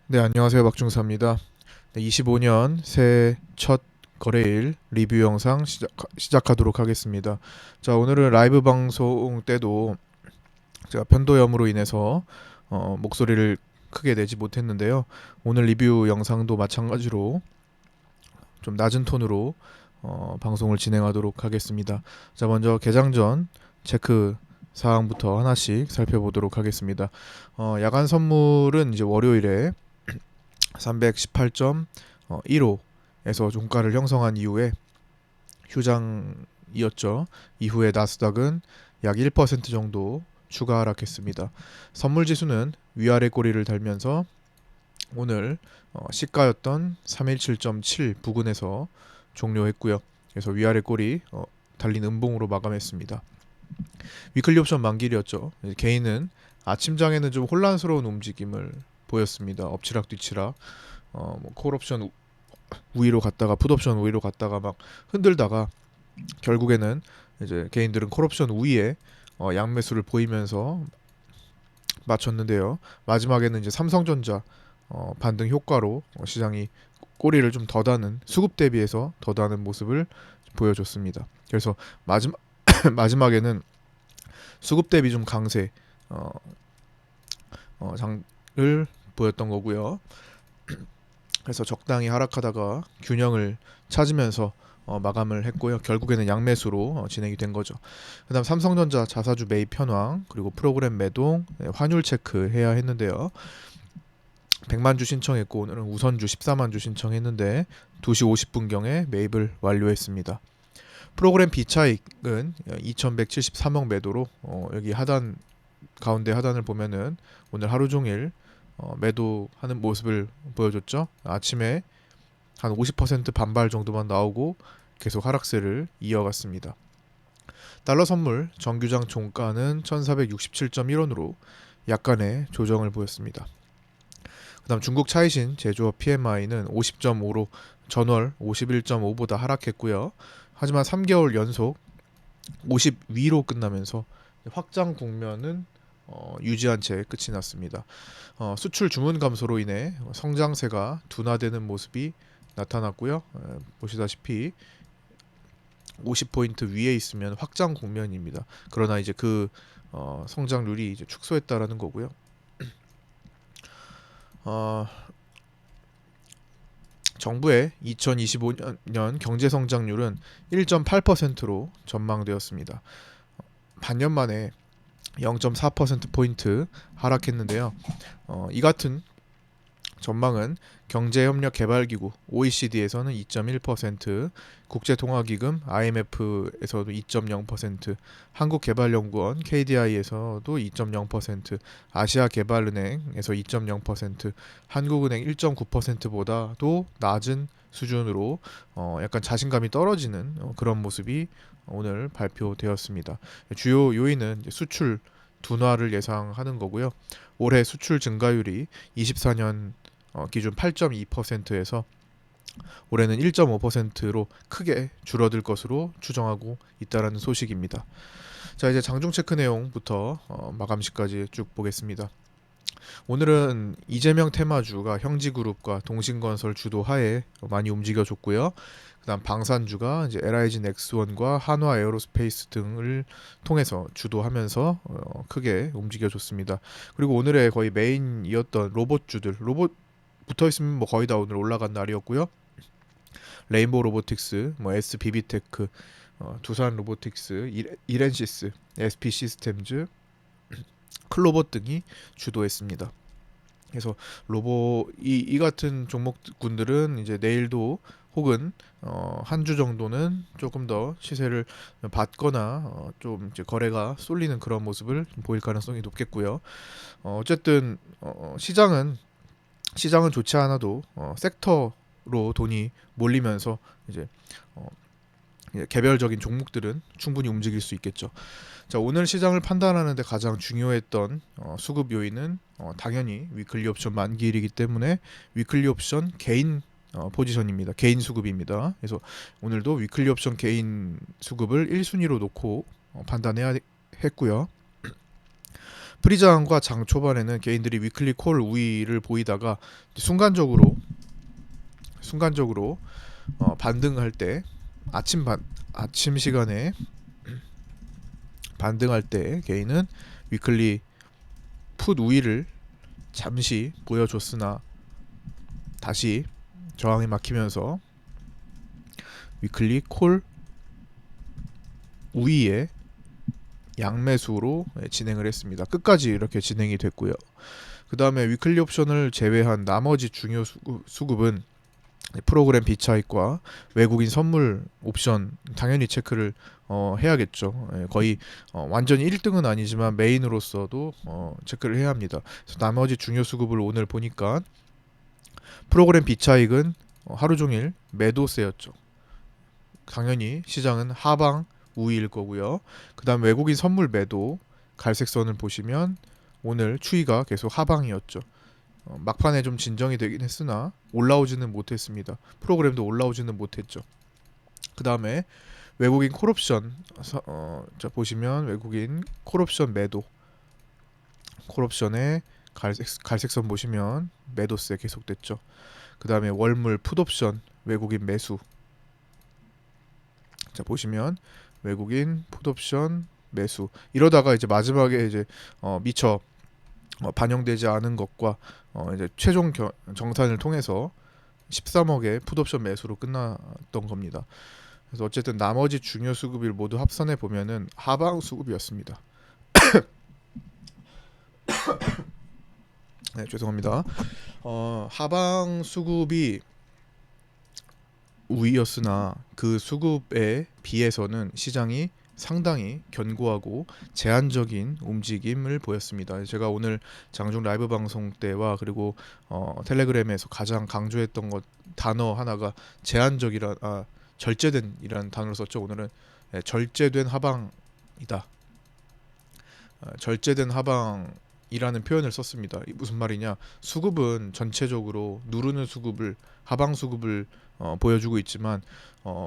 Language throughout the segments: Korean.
네, 안녕하세요. 박중사입니다. 네, 25년 새해 첫 거래일 리뷰 영상 시작하도록 하겠습니다. 자, 오늘은 라이브 방송 때도 제가 편도염으로 인해서 목소리를 크게 내지 못했는데요. 오늘 리뷰 영상도 마찬가지로 좀 낮은 톤으로 방송을 진행하도록 하겠습니다. 자, 먼저 개장 전 체크 사항부터 하나씩 살펴보도록 하겠습니다. 야간 선물은 이제 월요일에 318.15에서 종가를 형성한 이후에 휴장이었죠. 이후에 나스닥은 약 1% 정도 추가 하락했습니다. 선물 지수는 위아래 꼬리를 달면서 오늘 시가였던 317.7 부근에서 종료했고요. 그래서 위아래 꼬리 달린 음봉으로 마감했습니다. 위클리 옵션 만길이었죠. 개인은 아침장에는 좀 혼란스러운 움직임을 보였습니다. 엎치락 뒤치락 뭐 콜옵션 우위로 갔다가 풋옵션 우위로 갔다가 막 흔들다가 결국에는 이제 개인들은 콜옵션 우위에 양매수를 보이면서 맞췄는데요. 마지막에는 이제 삼성전자 반등 효과로 시장이 꼬리를 좀 더 다는 수급 대비해서 더 다는 모습을 보여줬습니다. 그래서 마지막 마지막에는 수급 대비 좀 강세 장을 보였던 거고요. 그래서 적당히 하락하다가 균형을 찾으면서 마감을 했고요. 결국에는 양매수로 진행이 된 거죠. 그다음 삼성전자 자사주 매입 현황 그리고 프로그램 매동 환율 체크 해야 했는데요. 100만 주 신청했고 오늘은 우선주 14만 주 신청했는데 2시 50분경에 매입을 완료했습니다. 프로그램 비차익은 2,173억 매도로 여기 하단 가운데 하단을 보면은 오늘 하루 종일 매도하는 모습을 보여줬죠. 아침에 한 50% 반발 정도만 나오고 계속 하락세를 이어갔습니다. 달러 선물 정규장 종가는 1467.1원으로 약간의 조정을 보였습니다. 그다음 중국 차이신 제조업 PMI는 50.5로 전월 51.5보다 하락했고요. 하지만 3개월 연속 50 위로 끝나면서 확장 국면은 유지한 채 끝이 났습니다. 수출 주문 감소로 인해 성장세가 둔화되는 모습이 나타났고요. 보시다시피 50포인트 위에 있으면 확장 국면입니다. 그러나 이제 그 성장률이 이제 축소했다라는 거고요. 어, 정부의 2025년 경제 성장률은 1.8%로 전망되었습니다. 반년 만에 0.4%포인트 하락했는데요. 이 같은 전망은 경제협력개발기구 OECD에서는 2.1%, 국제통화기금 IMF에서도 2.0%, 한국개발연구원 KDI에서도 2.0%, 아시아개발은행에서 2.0%, 한국은행 1.9%보다도 낮은 수준으로 약간 자신감이 떨어지는 그런 모습이 오늘 발표되었습니다. 주요 요인은 수출 둔화를 예상하는 거고요. 올해 수출 증가율이 24년 기준 8.2%에서 올해는 1.5%로 크게 줄어들 것으로 추정하고 있다라는 소식입니다. 자, 이제 장중 체크 내용부터 마감시까지 쭉 보겠습니다. 오늘은 이재명 테마주가 형지그룹과 동신건설 주도하에 많이 움직여줬고요. 그다음 방산주가 이제 LIG 넥스원과 한화 에어로스페이스 등을 통해서 주도하면서 크게 움직여줬습니다. 그리고 오늘의 거의 메인이었던 로봇주들, 로봇 붙어 있으면 뭐 거의 다 오늘 올라간 날이었고요. 레인보우 로보틱스, 뭐 SBB테크, 두산 로보틱스, 이렌시스, SP 시스템즈, 클로버 등이 주도했습니다. 그래서 이 같은 종목군들은 이제 내일도 혹은 한 주 정도는 조금 더 시세를 받거나 좀 이제 거래가 쏠리는 그런 모습을 보일 가능성이 높겠고요. 어쨌든 시장은 좋지 않아도 섹터로 돈이 몰리면서 이제 어, 개별적인 종목들은 충분히 움직일 수 있겠죠. 자, 오늘 시장을 판단하는데 가장 중요했던 수급 요인은 당연히 위클리 옵션 만기일이기 때문에 위클리 옵션 개인 포지션입니다. 개인 수급입니다. 그래서 오늘도 위클리 옵션 개인 수급을 1순위로 놓고 판단해야 했고요. 프리저항과 장 초반에는 개인들이 위클리 콜 우위를 보이다가 순간적으로 반등할 때 아침 시간에 반등할 때 개인은 위클리 풋 우위를 잠시 보여줬으나 다시 저항이 막히면서 위클리 콜 우위에 양매수로 진행을 했습니다. 끝까지 이렇게 진행이 됐고요. 그 다음에 위클리 옵션을 제외한 나머지 중요 수급은 프로그램 비차익과 외국인 선물 옵션 당연히 체크를 해야겠죠. 거의 완전히 1등은 아니지만 메인으로서도 체크를 해야 합니다. 그래서 나머지 중요 수급을 오늘 보니까 프로그램 비차익은 하루 종일 매도세였죠. 당연히 시장은 하방 우위일 거고요. 그 다음 외국인 선물 매도 갈색선을 보시면 오늘 추이가 계속 하방이었죠. 막판에 좀 진정이 되긴 했으나 올라오지는 못했습니다. 프로그램도 올라오지는 못했죠. 그 다음에 외국인 콜옵션 자 보시면 외국인 콜옵션 매도 콜옵션의 갈색선 보시면 매도세 계속됐죠. 그 다음에 월물 풋옵션 외국인 매수 자 보시면 외국인 풋옵션 매수 이러다가 이제 마지막에 이제 미처 반영되지 않은 것과 이제 최종 정산을 통해서 13억의 풋옵션 매수로 끝났던 겁니다. 그래서 어쨌든 나머지 중요 수급을 모두 합산해 보면은 하방 수급이었습니다. 네, 죄송합니다. 하방 수급이 우위였으나 그 수급에 비해서는 시장이 상당히 견고하고 제한적인 움직임을 보였습니다. 제가 오늘 장중 라이브 방송 때와 그리고 텔레그램에서 가장 강조했던 단어 하나가 절제된이라는 단어를 썼죠. 오늘은 절제된 하방이다. 절제된 하방이라는 표현을 썼습니다. 무슨 말이냐? 수급은 전체적으로 누르는 수급을 하방 수급을 보여주고 있지만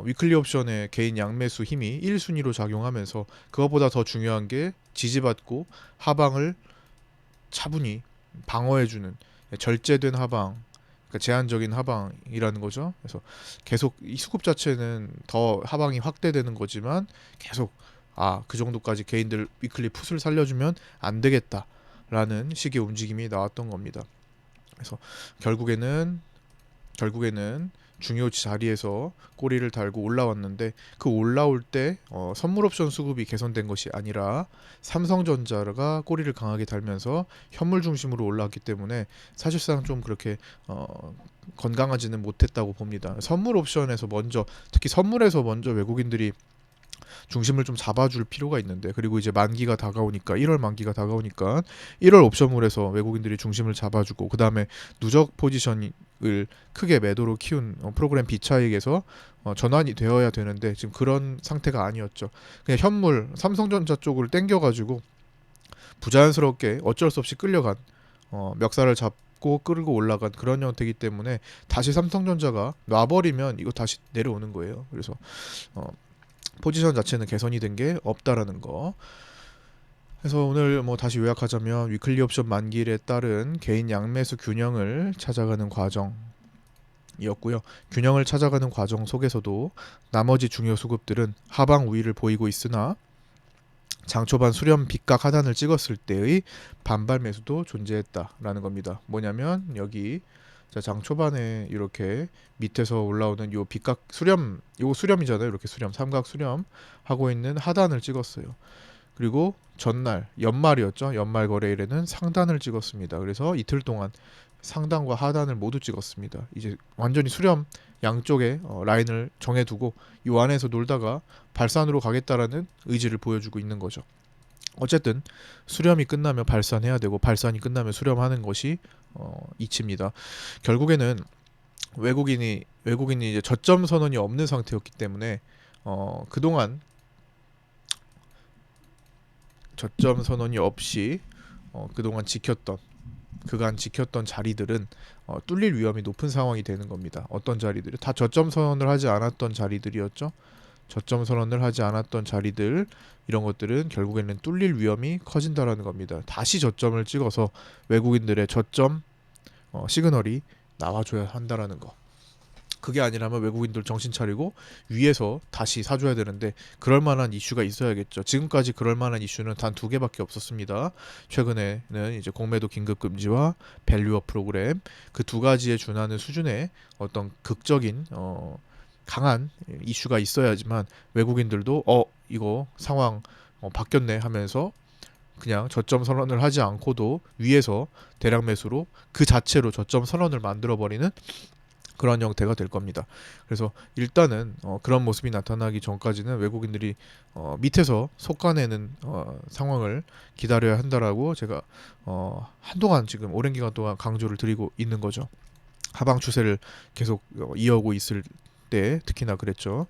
위클리 옵션의 개인 양매수 힘이 1순위로 작용하면서 그것보다 더 중요한 게 지지받고 하방을 차분히 방어해주는 절제된 하방, 그러니까 제한적인 하방이라는 거죠. 그래서 계속 이 수급 자체는 더 하방이 확대되는 거지만 계속 그 정도까지 개인들 위클리 풋을 살려주면 안 되겠다라는 식의 움직임이 나왔던 겁니다. 그래서 결국에는 중요 자리에서 꼬리를 달고 올라왔는데 그 올라올 때 선물 옵션 수급이 개선된 것이 아니라 삼성전자가 꼬리를 강하게 달면서 현물 중심으로 올라왔기 때문에 사실상 좀 그렇게 건강하지는 못했다고 봅니다. 선물 옵션에서 먼저 특히 선물에서 먼저 외국인들이 중심을 좀 잡아줄 필요가 있는데 그리고 이제 만기가 다가오니까 1월 만기가 다가오니까 1월 옵션물에서 외국인들이 중심을 잡아주고 그 다음에 누적 포지션을 크게 매도로 키운 프로그램 비차익에서 전환이 되어야 되는데 지금 그런 상태가 아니었죠. 그냥 현물 삼성전자 쪽을 땡겨가지고 부자연스럽게 어쩔 수 없이 끌려간 멱살을 잡고 끌고 올라간 그런 형태이기 때문에 다시 삼성전자가 놔버리면 이거 다시 내려오는 거예요. 그래서 포지션 자체는 개선이 된 게 없다라는 거. 그래서 오늘 다시 요약하자면 위클리 옵션 만기일에 따른 개인 양매수 균형을 찾아가는 과정이었고요. 균형을 찾아가는 과정 속에서도 나머지 중요 수급들은 하방 우위를 보이고 있으나 장초반 수렴 빗각 하단을 찍었을 때의 반발 매수도 존재했다라는 겁니다. 뭐냐면 여기 장 초반에 이렇게 밑에서 올라오는 요 빗각 수렴, 요 수렴이잖아요. 이렇게 수렴, 삼각 수렴 하고 있는 하단을 찍었어요. 그리고 전날 연말이었죠. 연말 거래일에는 상단을 찍었습니다. 그래서 이틀 동안 상단과 하단을 모두 찍었습니다. 이제 완전히 수렴 양쪽에 라인을 정해두고 이 안에서 놀다가 발산으로 가겠다라는 의지를 보여주고 있는 거죠. 어쨌든 수렴이 끝나면 발산해야 되고 발산이 끝나면 수렴하는 것이 이치입니다. 결국에는 외국인이 이제 저점 선언이 없는 상태였기 때문에 그동안 저점 선언이 없이 그동안 그간 지켰던 자리들은 뚫릴 위험이 높은 상황이 되는 겁니다. 어떤 자리들이 다 저점 선언을 하지 않았던 자리들이었죠. 저점 선언을 하지 않았던 자리들, 이런 것들은 결국에는 뚫릴 위험이 커진다라는 겁니다. 다시 저점을 찍어서 외국인들의 저점 시그널이 나와줘야 한다라는 거. 그게 아니라면 외국인들 정신 차리고 위에서 다시 사줘야 되는데, 그럴 만한 이슈가 있어야겠죠. 지금까지 그럴 만한 이슈는 단 두 개밖에 없었습니다. 최근에는 이제 공매도 긴급 금지와 밸류업 프로그램, 그 두 가지에 준하는 수준의 어떤 극적인 강한 이슈가 있어야지만 외국인들도 이거 상황 바뀌었네 하면서 그냥 저점 선언을 하지 않고도 위에서 대량 매수로 그 자체로 저점 선언을 만들어 버리는 그런 형태가 될 겁니다. 그래서 일단은 그런 모습이 나타나기 전까지는 외국인들이 밑에서 속가내는 상황을 기다려야 한다라고 제가 한동안, 지금 오랜 기간 동안 강조를 드리고 있는 거죠. 하방 추세를 계속 이어오고 있을 때 특히나 그랬죠.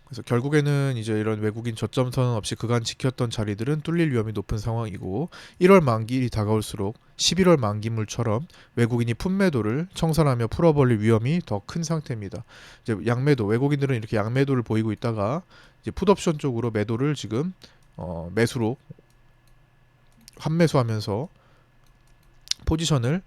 그래서 결국에는 이제 이런 외국인 저점 선언 없이 그간 지켰던 자리들은 뚫릴 위험이 높은 상황이고, 1월 만기일이 다가올수록 11월 만기물처럼 외국인이 품매도를 청산하며 풀어버릴 위험이 더 큰 상태입니다. 이제 양매도, 외국인들은 이렇게 양매도를 보이고 있다가 이제 풋옵션 쪽으로 매도를 지금 매수로 환매수하면서 포지션을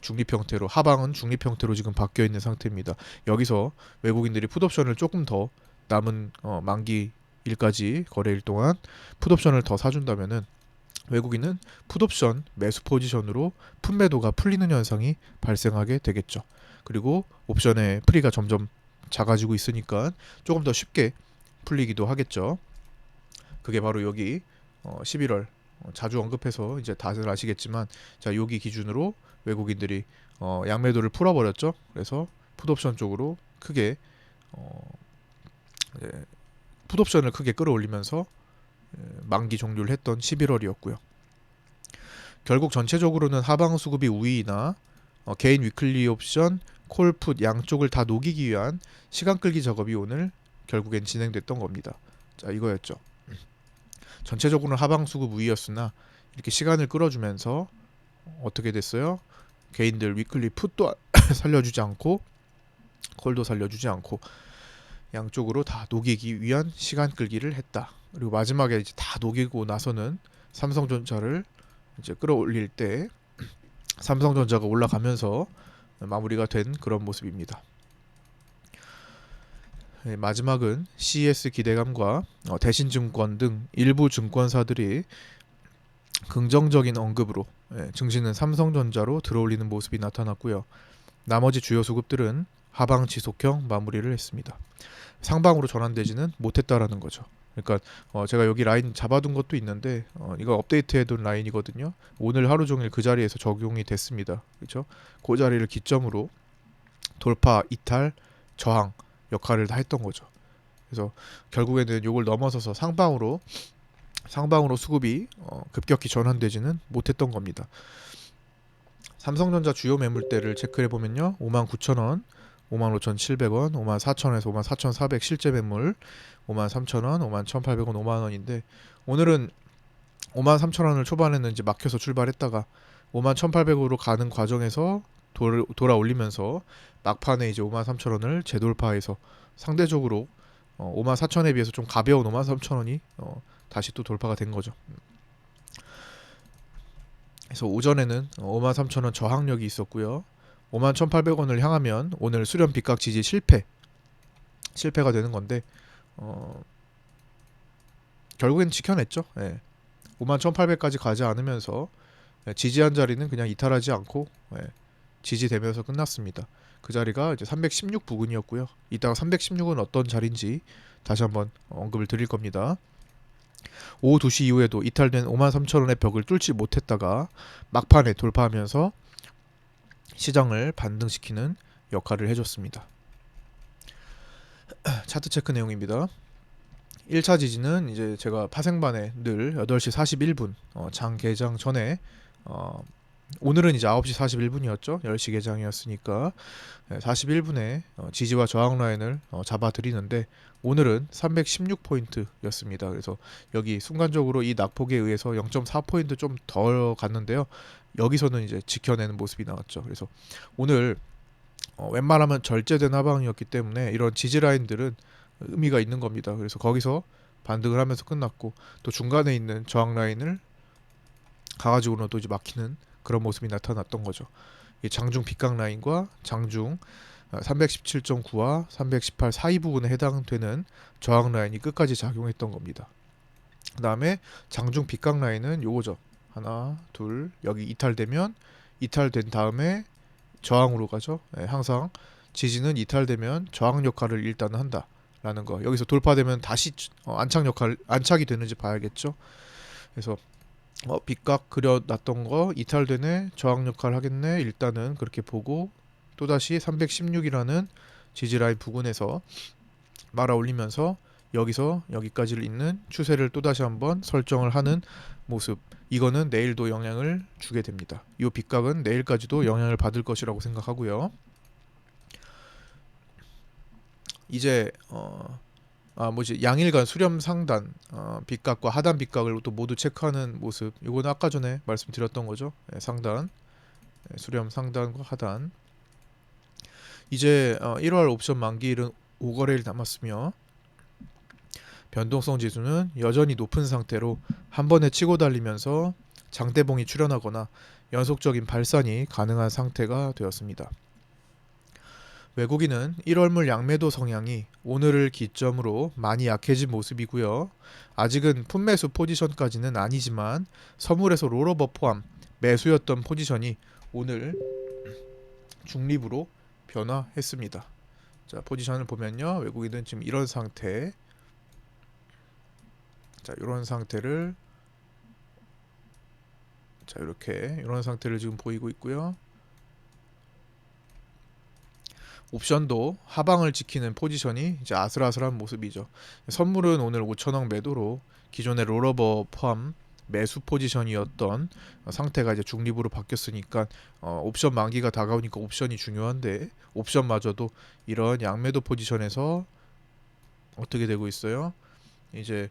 중립 형태로, 하방은 중립 형태로 지금 바뀌어 있는 상태입니다. 여기서 외국인들이 풋옵션을 조금 더 남은 만기일까지 거래일 동안 풋옵션을 더 사준다면은 외국인은 풋옵션 매수 포지션으로 풋매도가 풀리는 현상이 발생하게 되겠죠. 그리고 옵션의 프리가 점점 작아지고 있으니까 조금 더 쉽게 풀리기도 하겠죠. 그게 바로 여기 11월 자주 언급해서 이제 다들 아시겠지만, 자, 여기 기준으로 외국인들이 양매도를 풀어버렸죠. 그래서 풋옵션 쪽으로 크게 풋옵션을 크게 끌어올리면서 만기 종료를 했던 11월이었고요. 결국 전체적으로는 하방 수급이 우위이나 개인 위클리 옵션, 콜풋 양쪽을 다 녹이기 위한 시간 끌기 작업이 오늘 결국엔 진행됐던 겁니다. 자, 이거였죠. 전체적으로는 하방 수급 우위였으나 이렇게 시간을 끌어주면서 어떻게 됐어요? 개인들 위클리 풋도 살려주지 않고 콜도 살려주지 않고 양쪽으로 다 녹이기 위한 시간 끌기를 했다. 그리고 마지막에 이제 다 녹이고 나서는 삼성전자를 이제 끌어올릴 때 삼성전자가 올라가면서 마무리가 된 그런 모습입니다. 마지막은 CES 기대감과 대신증권 등 일부 증권사들이 긍정적인 언급으로 증시는 삼성전자로 들어올리는 모습이 나타났고요. 나머지 주요 수급들은 하방 지속형 마무리를 했습니다. 상방으로 전환되지는 못했다라는 거죠. 그러니까 제가 여기 라인 잡아둔 것도 있는데 이거 업데이트해둔 라인이거든요. 오늘 하루 종일 그 자리에서 적용이 됐습니다. 그렇죠? 그 자리를 기점으로 돌파, 이탈, 저항 역할을 다 했던 거죠. 그래서 결국에는 이걸 넘어서서 상방으로 수급이 급격히 전환되지는 못했던 겁니다. 삼성전자 주요 매물대를 체크해 보면요, 59,000원, 55,700원, 54,000원에서 54,400 실제 매물, 53,000원, 51,800원, 5만원인데 오늘은 53,000원을 초반에는 이제 막혀서 출발했다가 51,800으로 가는 과정에서 돌아 올리면서 막판에 이제 53,000원을 재돌파해서 상대적으로 54,000원에 비해서 좀 가벼운 53,000원이 다시 또 돌파가 된 거죠. 그래서 오전에는 53,000원 저항력이 있었고요. 51,800원을 향하면 오늘 수렴 빗각 지지 실패가 되는 건데 결국엔 지켜냈죠. 51,800까지 가지 않으면서 지지한 자리는 그냥 이탈하지 않고 지지되면서 끝났습니다. 그 자리가 이제 316 부근이었고요. 이따가 316은 어떤 자리인지 다시 한번 언급을 드릴 겁니다. 오후 2시 이후에도 이탈된 53,000원의 벽을 뚫지 못했다가 막판에 돌파하면서 시장을 반등시키는 역할을 해줬습니다. 차트 체크 내용입니다. 1차 지지는 이제 제가 파생반에 늘 8시 41분 장 개장 전에 오늘은 이제 9시 41분이었죠. 10시 개장이었으니까 41분에 지지와 저항 라인을 잡아드리는데 오늘은 316포인트였습니다. 그래서 여기 순간적으로 이 낙폭에 의해서 0.4포인트 좀 덜 갔는데요. 여기서는 이제 지켜내는 모습이 나왔죠. 그래서 오늘 웬만하면 절제된 하방이었기 때문에 이런 지지 라인들은 의미가 있는 겁니다. 그래서 거기서 반등을 하면서 끝났고, 또 중간에 있는 저항 라인을 가가지고는 또 이제 막히는 그런 모습이 나타났던 거죠. 이 장중 빗각 라인과 장중 317.9와 318 사이 부분에 해당되는 저항 라인이 끝까지 작용했던 겁니다. 그 다음에 장중 빗각 라인은 요거죠. 하나, 둘, 여기 이탈되면, 이탈된 다음에 저항으로 가죠. 항상 지지는 이탈되면 저항 역할을 일단 한다라는 거. 여기서 돌파되면 다시 안착이 되는지 봐야겠죠. 그래서 빗각 그려놨던 거 이탈되네, 저항 역할 하겠네, 일단은 그렇게 보고 또다시 316이라는 지지라인 부근에서 말아 올리면서 여기서 여기까지를 잇는 추세를 또다시 한번 설정을 하는 모습. 이거는 내일도 영향을 주게 됩니다. 이 빗각은 내일까지도 영향을 받을 것이라고 생각하고요. 이제 양일간 수렴 상단 빗각과 하단 빗각을 또 모두 체크하는 모습. 이거는 아까 전에 말씀드렸던 거죠. 상단, 수렴 상단과 하단. 이제 1월 옵션 만기일은 5거래일 남았으며 변동성 지수는 여전히 높은 상태로 한 번에 치고 달리면서 장대봉이 출현하거나 연속적인 발산이 가능한 상태가 되었습니다. 외국인은 1월물 양매도 성향이 오늘을 기점으로 많이 약해진 모습이고요. 아직은 풋매수 포지션까지는 아니지만 선물에서 롤오버 포함 매수였던 포지션이 오늘 중립으로 변화했습니다. 자, 포지션을 보면요. 외국인은 지금 이런 상태. 자, 이런 상태를 이런 상태를 지금 보이고 있고요. 옵션도 하방을 지키는 포지션이 이제 아슬아슬한 모습이죠. 선물은 오늘 5천억 매도로 기존의 롤오버 포함 매수 포지션이었던 상태가 이제 중립으로 바뀌었으니까 옵션 만기가 다가오니까 옵션이 중요한데, 옵션마저도 이런 양매도 포지션에서 어떻게 되고 있어요? 이제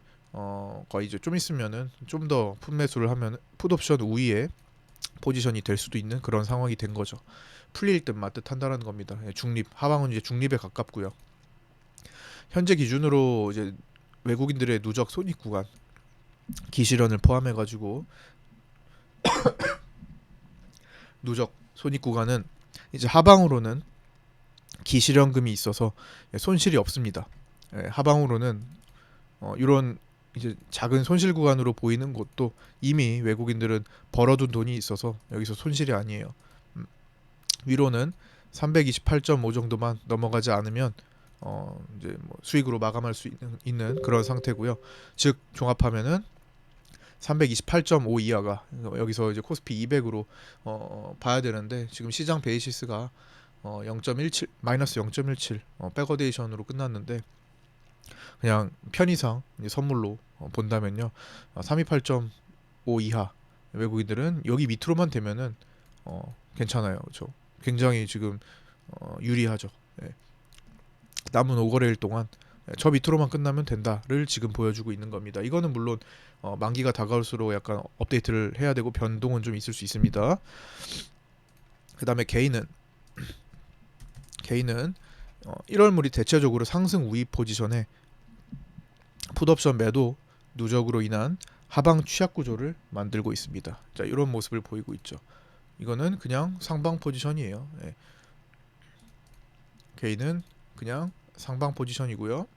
거의 이제 좀 있으면은 좀 더 풋매수를 하면 풋옵션 우위에 포지션이 될 수도 있는 그런 상황이 된 거죠. 풀릴 듯 맞듯 한다는 겁니다. 중립, 하방은 이제 중립에 가깝고요. 현재 기준으로 이제 외국인들의 누적 손익 구간, 기실현을 포함해 가지고 누적 손익 구간은 이제 하방으로는 기실현금이 있어서 손실이 없습니다. 하방으로는 이런 이제 작은 손실 구간으로 보이는 곳도 이미 외국인들은 벌어둔 돈이 있어서 여기서 손실이 아니에요. 위로는 328.5 정도만 넘어가지 않으면 이제 뭐 수익으로 마감할 수 있는 그런 상태고요. 즉 종합하면은 328.5 이하가 여기서 이제 코스피 200으로 봐야 되는데, 지금 시장 베이시스가 0.17 마이너스 0.17 백어데이션으로 끝났는데, 그냥 편의상 선물로 본다면요, 328.5 이하 외국인들은 여기 밑으로만 되면은 괜찮아요. 그렇죠? 굉장히 지금 유리하죠. 예. 남은 5거래일 동안 저 밑으로만 끝나면 된다를 지금 보여주고 있는 겁니다. 이거는 물론 만기가 다가올수록 약간 업데이트를 해야 되고 변동은 좀 있을 수 있습니다. 그 다음에 개인은 1월물이 대체적으로 상승 우위 포지션에 풋옵션 매도 누적으로 인한 하방 취약 구조를 만들고 있습니다. 자, 이런 모습을 보이고 있죠. 이거는 그냥 상방 포지션이에요. 예. 개인은 그냥 상방 포지션이고요.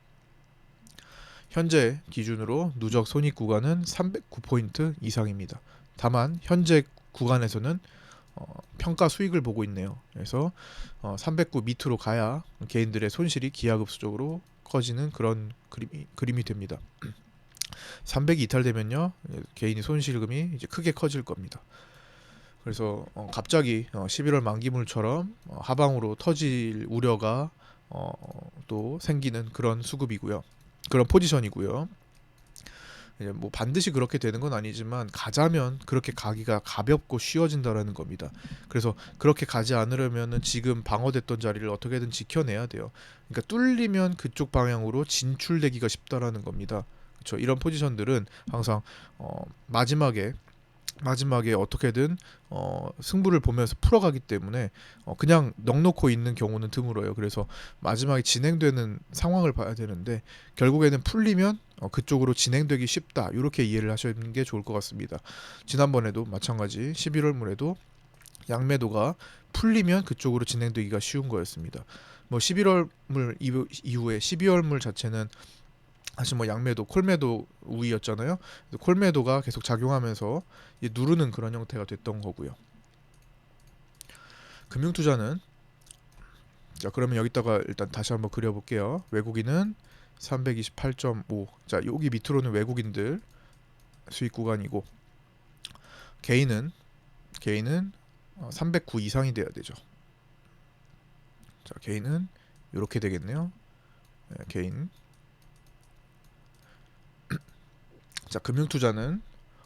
현재 기준으로 누적 손익 구간은 309포인트 이상입니다. 다만 현재 구간에서는 평가 수익을 보고 있네요. 그래서 309 밑으로 가야 개인들의 손실이 기하급수적으로 커지는 그런 그림이 됩니다. 300이 이탈되면요, 개인이 손실금이 이제 크게 커질 겁니다. 그래서 갑자기 11월 만기물처럼 하방으로 터질 우려가 또 생기는 그런 수급이고요. 그런 포지션이고요. 뭐 반드시 그렇게 되는 건 아니지만 가자면 그렇게 가기가 가볍고 쉬워진다라는 겁니다. 그래서 그렇게 가지 않으려면은 지금 방어됐던 자리를 어떻게든 지켜내야 돼요. 그러니까 뚫리면 그쪽 방향으로 진출되기가 쉽다라는 겁니다. 그렇죠? 이런 포지션들은 항상 마지막에 마지막에 어떻게든 승부를 보면서 풀어가기 때문에 그냥 넋놓고 있는 경우는 드물어요. 그래서 마지막에 진행되는 상황을 봐야 되는데 결국에는 풀리면 그쪽으로 진행되기 쉽다. 이렇게 이해를 하시는 게 좋을 것 같습니다. 지난번에도 마찬가지 11월물에도 양매도가 풀리면 그쪽으로 진행되기가 쉬운 거였습니다. 뭐 11월물 이후에 12월물 자체는 사실 뭐 양매도, 콜매도 우위였잖아요. 콜매도가 계속 작용하면서 누르는 그런 형태가 됐던 거고요. 금융투자는 자 그러면 여기다가 일단 다시 한번 그려볼게요. 외국인은 328.5. 자 여기 밑으로는 외국인들 수익 구간이고 개인은 309 이상이 돼야 되죠. 자 개인은 이렇게 되겠네요. 네, 개인. 자 금융투자는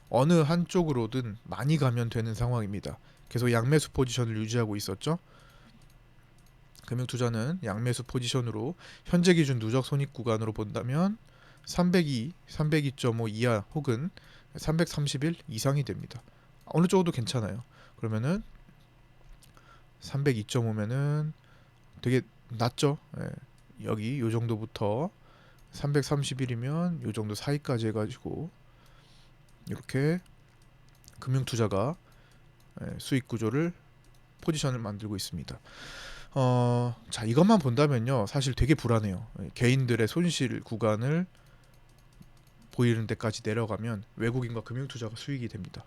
어느 한쪽으로든 많이 가면 되는 상황입니다. 계속 양매수 포지션을 유지하고 있었죠. 금융투자는 양매수 포지션으로 현재 기준 누적 손익 구간으로 본다면 302, 302.5 이하 혹은 331 이상이 됩니다. 어느 쪽도 괜찮아요. 그러면은 302.5면은 되게 낮죠. 예. 여기 요 정도부터 331이면 요 정도 사이까지 해가지고 이렇게 금융투자가 수익 구조를 포지션을 만들고 있습니다. 자 이것만 본다면요 사실 되게 불안해요. 개인들의 손실 구간을 보이는 데까지 내려가면 외국인과 금융투자가 수익이 됩니다.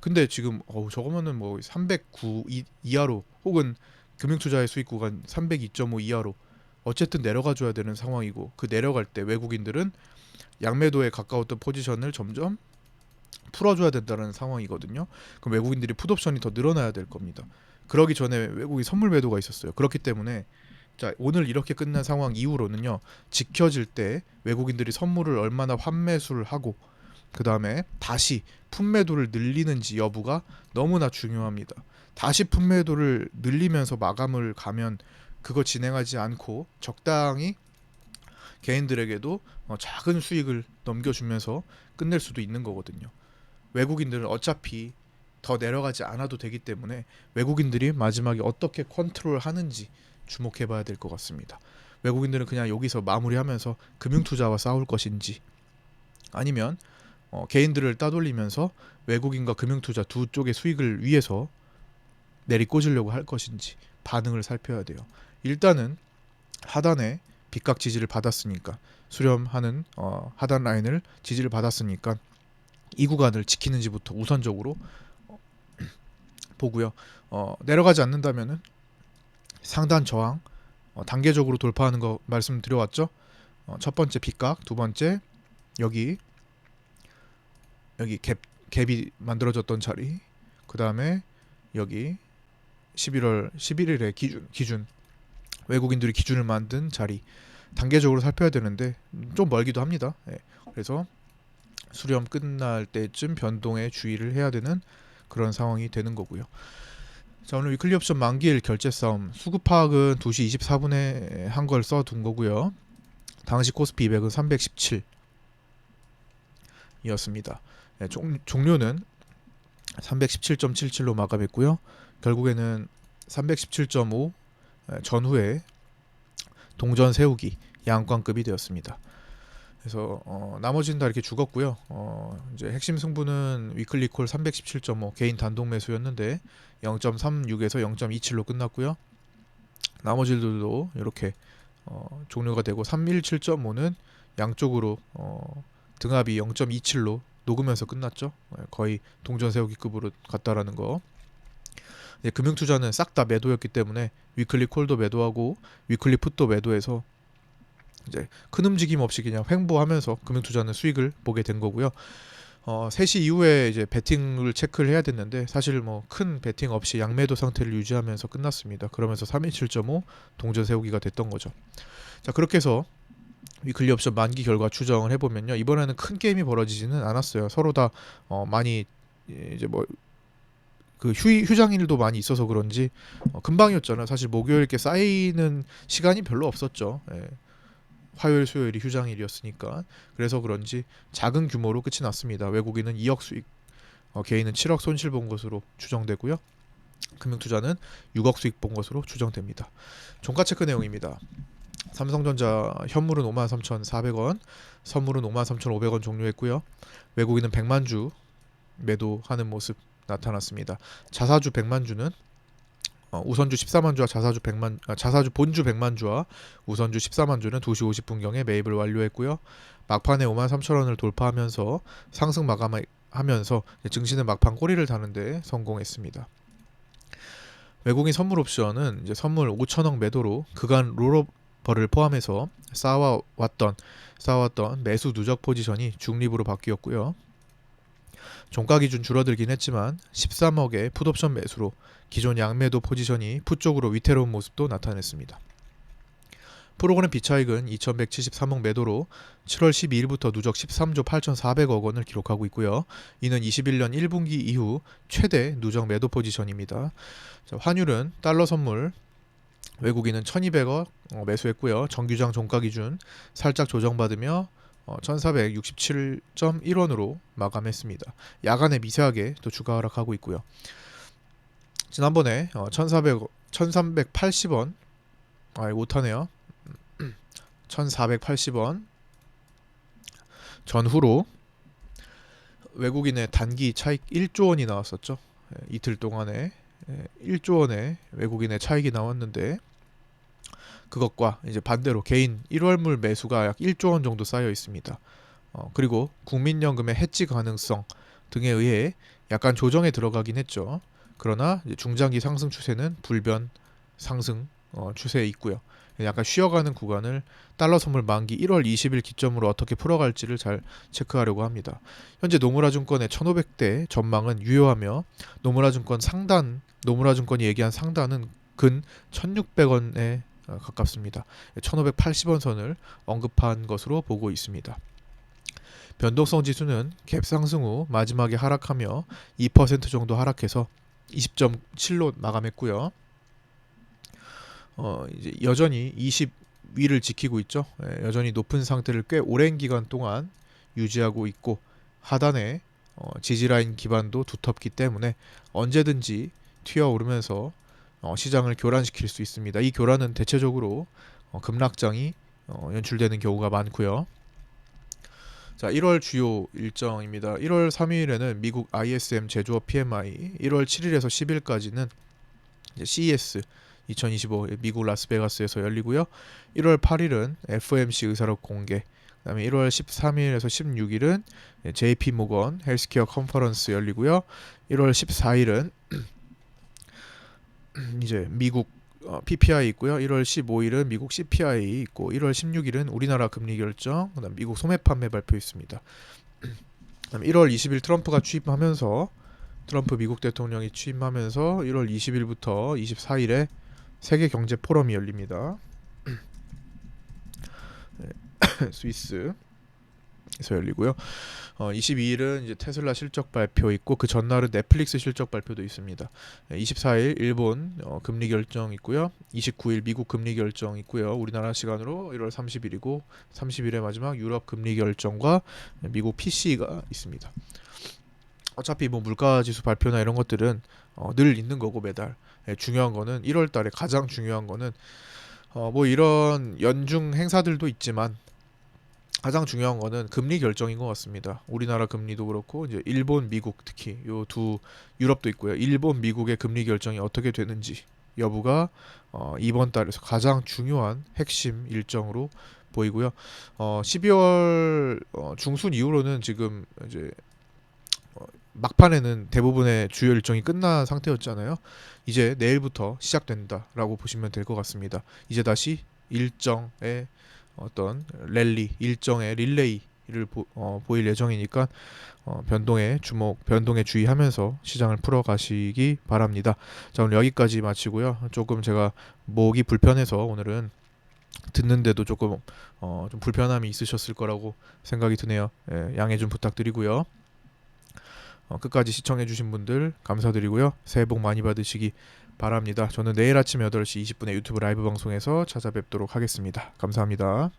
근데 지금 저거면은 뭐 309 이하로 혹은 금융투자의 수익 구간 302.5 이하로 어쨌든 내려가 줘야 되는 상황이고 그 내려갈 때 외국인들은 양매도에 가까웠던 포지션을 점점 풀어줘야 된다는 상황이거든요. 그럼 외국인들이 풋옵션이 더 늘어나야 될 겁니다. 그러기 전에 외국인 선물 매도가 있었어요. 그렇기 때문에 자 오늘 이렇게 끝난 상황 이후로는요 지켜질 때 외국인들이 선물을 얼마나 환매수를 하고 그 다음에 다시 품매도를 늘리는지 여부가 너무나 중요합니다. 다시 품매도를 늘리면서 마감을 가면 그거 진행하지 않고 적당히 개인들에게도 작은 수익을 넘겨주면서 끝낼 수도 있는 거거든요. 외국인들은 어차피 더 내려가지 않아도 되기 때문에 외국인들이 마지막에 어떻게 컨트롤 하는지 주목해 봐야 될 것 같습니다. 외국인들은 그냥 여기서 마무리하면서 금융투자와 싸울 것인지 아니면 개인들을 따돌리면서 외국인과 금융투자 두 쪽의 수익을 위해서 내리꽂으려고 할 것인지 반응을 살펴야 돼요. 일단은 하단에 빗각 지지를 받았으니까 수렴하는 하단 라인을 지지를 받았으니까 이 구간을 지키는지부터 우선적으로 보고요. 내려가지 않는다면은 상단 저항 단계적으로 돌파하는 거 말씀드려왔죠. 첫 번째 빗각, 두 번째 여기 갭이 만들어졌던 자리, 그 다음에 여기 11월 11일에 기준 외국인들이 기준을 만든 자리 단계적으로 살펴야 되는데 좀 멀기도 합니다. 그래서 수렴 끝날 때쯤 변동에 주의를 해야 되는 그런 상황이 되는 거고요. 자 오늘 위클리 옵션 만기일 결제 싸움 수급 파악은 2시 24분에 한 걸 써둔 거고요. 당시 코스피 200은 317 이었습니다. 종료는 317.77로 마감했고요. 결국에는 317.5 전후에 동전 세우기 양광급이 되었습니다. 그래서 나머지는 다 이렇게 죽었고요. 이제 핵심 승부는 위클리 콜 317.5 개인 단독 매수였는데 0.36에서 0.27로 끝났고요. 나머지들도 이렇게 종료가 되고 317.5는 양쪽으로 등합이 0.27로 녹으면서 끝났죠. 거의 동전 세우기급으로 갔다라는 거. 금융투자는 싹 다 매도였기 때문에 위클리 콜도 매도하고 위클리 풋도 매도해서 이제 큰 움직임 없이 그냥 횡보하면서 금융투자는 수익을 보게 된 거고요. 3시 이후에 이제 베팅을 체크를 해야 됐는데 사실 뭐 큰 베팅 없이 양매도 상태를 유지하면서 끝났습니다. 그러면서 327.5 동전 세우기가 됐던 거죠. 자 그렇게 해서 위클리 옵션 만기 결과 추정을 해보면요 이번에는 큰 게임이 벌어지지는 않았어요. 서로 다 많이 이제 뭐 그 휴장일도 많이 있어서 그런지 금방이었잖아요. 사실 목요일께 쌓이는 시간이 별로 없었죠. 화요일 수요일이 휴장일이었으니까 그래서 그런지 작은 규모로 끝이 났습니다. 외국인은 2억 수익 개인은 7억 손실 본 것으로 추정되고요. 금융투자는 6억 수익 본 것으로 추정됩니다. 종가 체크 내용입니다. 삼성전자 현물은 53,400원, 선물은 53,500원 종료했고요. 외국인은 100만 주 매도하는 모습 나타났습니다. 자사주 100만 주는 우선주 14만 주와 자사주 본주 100만 주와 우선주 14만 주는 2시 50분경에 매입을 완료했고요. 막판에 53,000원을 돌파하면서 상승 마감하면서 증시는 막판 꼬리를 다는데 성공했습니다. 외국인 선물 옵션은 이제 선물 5천억 매도로 그간 롤오버를 포함해서 쌓아왔던 매수 누적 포지션이 중립으로 바뀌었고요. 종가 기준 줄어들긴 했지만 13억의 풋옵션 매수로 기존 양매도 포지션이 풋 쪽으로 위태로운 모습도 나타냈습니다. 프로그램 비차익은 2173억 매도로 7월 12일부터 누적 13조 8,400억 원을 기록하고 있고요. 이는 21년 1분기 이후 최대 누적 매도 포지션입니다. 자, 환율은 달러 선물 외국인은 1200억 매수했고요. 정규장 종가 기준 살짝 조정받으며 1467.1원으로 마감했습니다. 야간에 미세하게 또 주가 하락하고 있고요. 지난번에 1380원 못하네요. 1480원 전후로 외국인의 단기 차익 1조 원이 나왔었죠. 이틀 동안에 1조 원의 외국인의 차익이 나왔는데 그것과 이제 반대로 개인 1월물 매수가 약 1조 원 정도 쌓여 있습니다. 그리고 국민연금의 해지 가능성 등에 의해 약간 조정에 들어가긴 했죠. 그러나 이제 중장기 상승 추세는 불변 상승 추세에 있고요. 약간 쉬어가는 구간을 달러 선물 만기 1월 20일 기점으로 어떻게 풀어갈지를 잘 체크하려고 합니다. 현재 노무라증권의 1,500대 전망은 유효하며 노무라증권이 얘기한 상단은 근 1,600원에 가깝습니다. 1,580원 선을 언급한 것으로 보고 있습니다. 변동성 지수는 갭 상승 후 마지막에 하락하며 2% 정도 하락해서 20.7로 마감했고요. 이제 여전히 20위를 지키고 있죠. 여전히 높은 상태를 꽤 오랜 기간 동안 유지하고 있고 하단에 지지라인 기반도 두텁기 때문에 언제든지 튀어오르면서 시장을 교란시킬 수 있습니다. 이 교란은 대체적으로 급락장이 연출되는 경우가 많고요. 자, 1월 주요 일정입니다. 1월 3일에는 미국 ISM 제조업 PMI, 1월 7일에서 10일까지는 CES 2025 미국 라스베가스에서 열리고요. 1월 8일은 FOMC 의사록 공개, 그다음에 1월 13일에서 16일은 JP 모건 헬스케어 컨퍼런스 열리고요. 1월 14일은 이제 미국 PPI 있고요. 1월 15일은 미국 CPI 있고 1월 16일은 우리나라 금리 결정, 그다음 미국 소매 판매 발표 있습니다. 그다음 1월 20일 트럼프 미국 대통령이 취임하면서 1월 20일부터 24일에 세계 경제 포럼이 열립니다. 스위스에서 열리고요. 22일은 이제 테슬라 실적 발표 있고 그 전날은 넷플릭스 실적 발표도 있습니다. 24일 일본 금리 결정 있고요. 29일 미국 금리 결정 있고요. 우리나라 시간으로 1월 30일이고 30일의 마지막 유럽 금리 결정과 미국 PC가 있습니다. 어차피 뭐 물가 지수 발표나 이런 것들은 늘 있는 거고 매달. 중요한 거는 1월 달에 가장 중요한 거는 뭐 이런 연중 행사들도 있지만 가장 중요한 거는 금리 결정인 것 같습니다. 우리나라 금리도 그렇고 이제 일본, 미국 특히 요 두 유럽도 있고요. 일본, 미국의 금리 결정이 어떻게 되는지 여부가 이번 달에서 가장 중요한 핵심 일정으로 보이고요. 12월 중순 이후로는 지금 이제 막판에는 대부분의 주요 일정이 끝난 상태였잖아요. 이제 내일부터 시작된다라고 보시면 될 것 같습니다. 이제 다시 일정의 어떤 일정의 릴레이를 보일 예정이니까 변동에 주의하면서 시장을 풀어가시기 바랍니다. 자, 오늘 여기까지 마치고요. 조금 제가 목이 불편해서 오늘은 듣는데도 조금 좀 불편함이 있으셨을 거라고 생각이 드네요. 양해 좀 부탁드리고요. 끝까지 시청해주신 분들 감사드리고요. 새해 복 많이 받으시기 바랍니다. 저는 내일 아침 8시 20분에 유튜브 라이브 방송에서 찾아뵙도록 하겠습니다. 감사합니다.